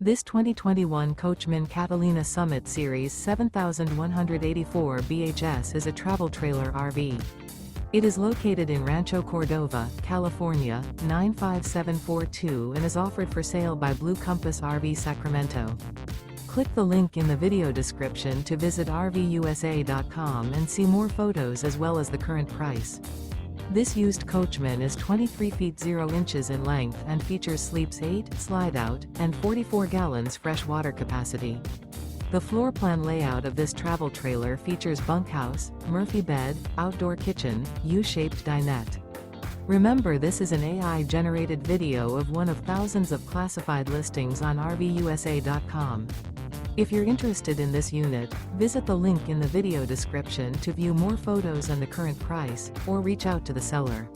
This 2021 Coachmen Catalina Summit Series 7184 BHS is a travel trailer RV. It is located in Rancho Cordova, California, 95742 and is offered for sale by Blue Compass RV Sacramento. Click the link in the video description to visit RVUSA.com and see more photos as well as the current price. This used Coachman is 23 feet 0 inches in length and features sleeps 8, Slideout, and 44 gallons fresh water capacity. The floor plan layout of this travel trailer features bunkhouse, Murphy bed, outdoor kitchen, U-shaped dinette. Remember, this is an AI-generated video of one of thousands of classified listings on RVUSA.com. If you're interested in this unit, visit the link in the video description to view more photos and the current price, or reach out to the seller.